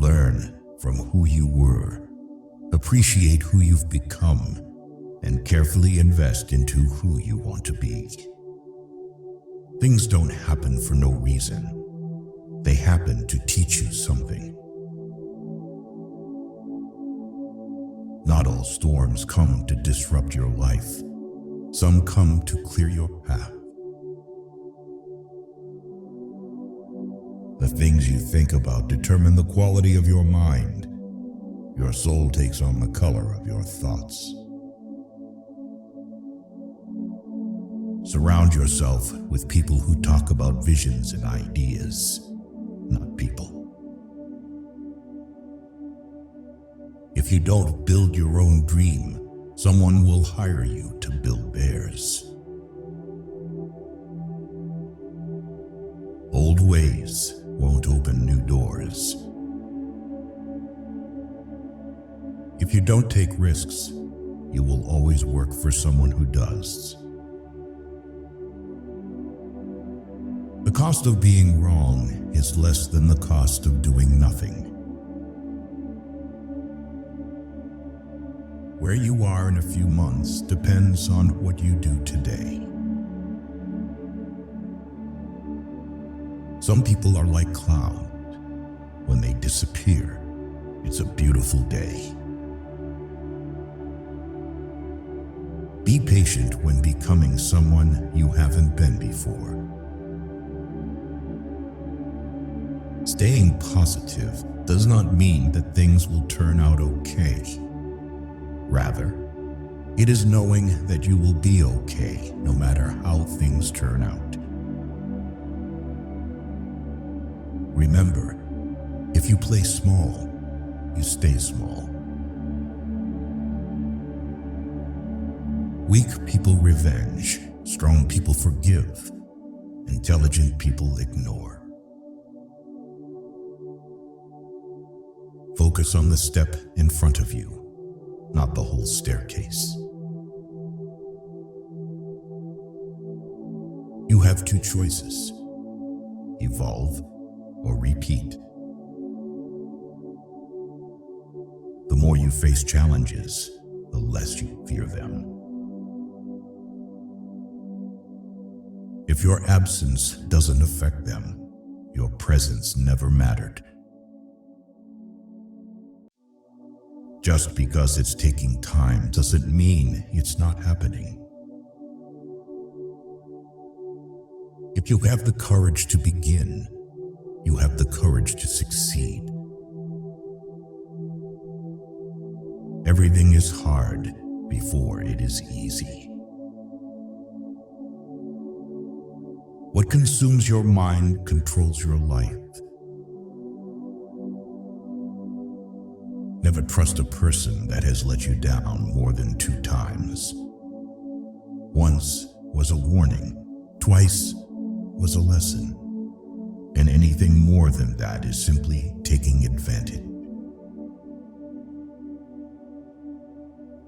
Learn from who you were, appreciate who you've become, and carefully invest into who you want to be. Things don't happen for no reason. They happen to teach you something. Not all storms come to disrupt your life. Some come to clear your path. The things you think about determine the quality of your mind. Your soul takes on the color of your thoughts. Surround yourself with people who talk about visions and ideas, not people. If you don't build your own dream, someone will hire you to build theirs. Old ways won't open new doors. If you don't take risks, you will always work for someone who does. The cost of being wrong is less than the cost of doing nothing. Where you are in a few months depends on what you do today. Some people are like clouds. When they disappear, it's a beautiful day. Be patient when becoming someone you haven't been before. Staying positive does not mean that things will turn out okay. Rather, it is knowing that you will be okay no matter how things turn out. Remember, if you play small, you stay small. Weak people revenge, strong people forgive, intelligent people ignore. Focus on the step in front of you, not the whole staircase. You have two choices: evolve or repeat. The more you face challenges, the less you fear them. If your absence doesn't affect them, your presence never mattered. Just because it's taking time doesn't mean it's not happening. If you have the courage to begin, you have the courage to succeed. Everything is hard before it is easy. What consumes your mind controls your life. Never trust a person that has let you down more than 2 times. Once was a warning, twice was a lesson, and anything more than that is simply taking advantage.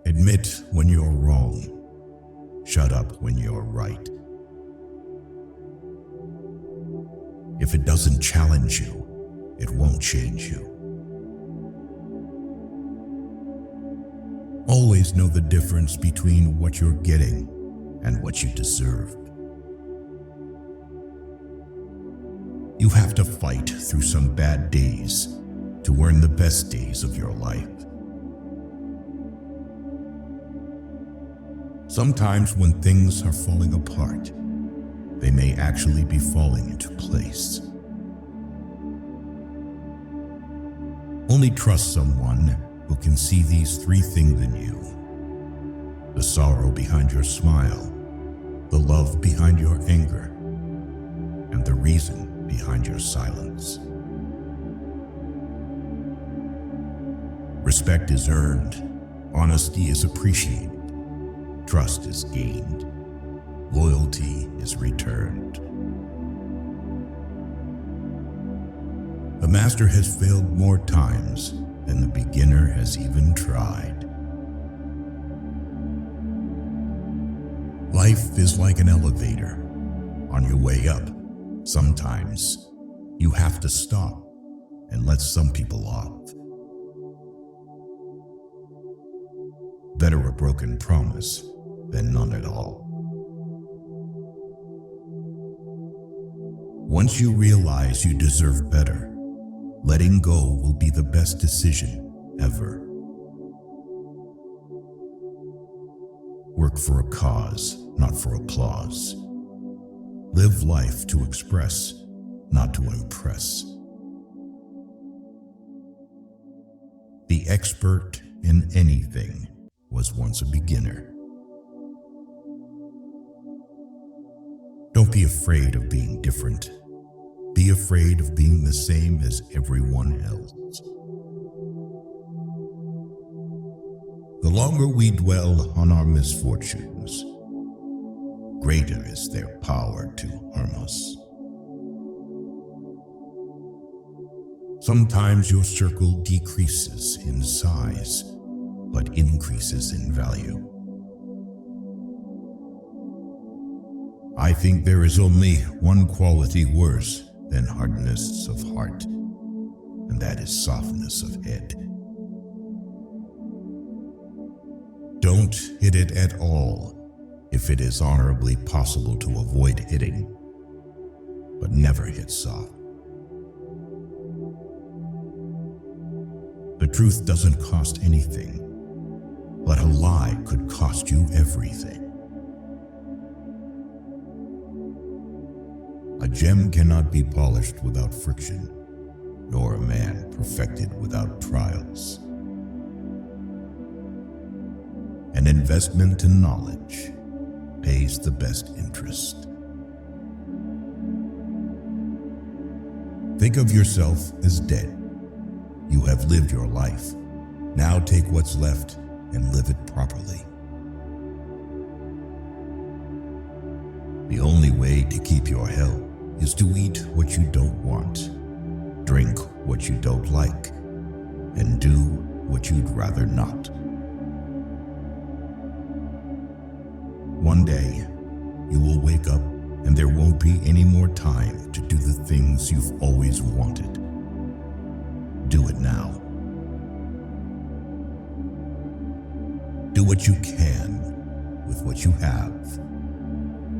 Admit when you're wrong. Shut up when you're right. If it doesn't challenge you, it won't change you. Always know the difference between what you're getting and what you deserve. You have to fight through some bad days to earn the best days of your life. Sometimes when things are falling apart, they may actually be falling into place. Only trust someone who can see these 3 things in you: the sorrow behind your smile, the love behind your anger, and the reason behind your silence. Respect is earned, honesty is appreciated, trust is gained, loyalty is returned. The master has failed more times than the beginner has even tried. Life is like an elevator. On your way up, sometimes you have to stop and let some people off. Better a broken promise than none at all. Once you realize you deserve better, letting go will be the best decision ever. Work for a cause, not for applause. Live life to express, not to impress. The expert in anything was once a beginner. Don't be afraid of being different. Be afraid of being the same as everyone else. The longer we dwell on our misfortunes, greater is their power to harm us. Sometimes your circle decreases in size, but increases in value. I think there is only one quality worse than hardness of heart, and that is softness of head. Don't hit it at all if it is honorably possible to avoid hitting, but never hit soft. The truth doesn't cost anything, but a lie could cost you everything. A gem cannot be polished without friction, nor a man perfected without trials. An investment in knowledge pays the best interest. Think of yourself as dead. You have lived your life. Now take what's left and live it properly. The only way to keep your health is to eat what you don't want, drink what you don't like, and do what you'd rather not. One day, you will wake up and there won't be any more time to do the things you've always wanted. Do it now. Do what you can with what you have,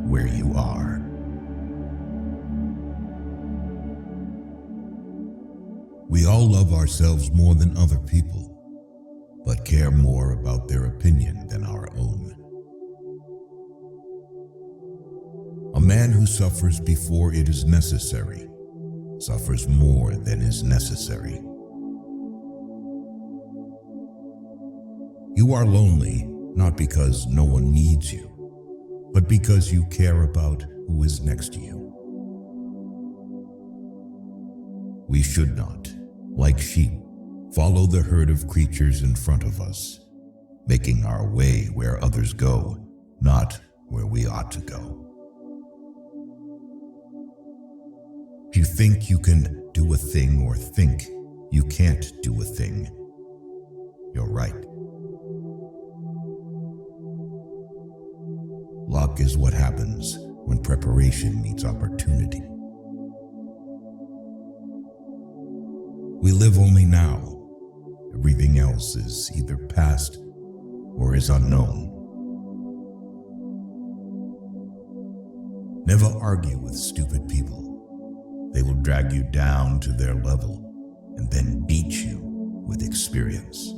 where you are. We all love ourselves more than other people, but care more about their opinion than our own. A man who suffers before it is necessary suffers more than is necessary. You are lonely not because no one needs you, but because you care about who is next to you. We should not, like sheep, follow the herd of creatures in front of us, making our way where others go, not where we ought to go. If you think you can do a thing or think you can't do a thing, you're right. Luck is what happens when preparation meets opportunity. We live only now. Everything else is either past or is unknown. Never argue with stupid people. They will drag you down to their level and then beat you with experience.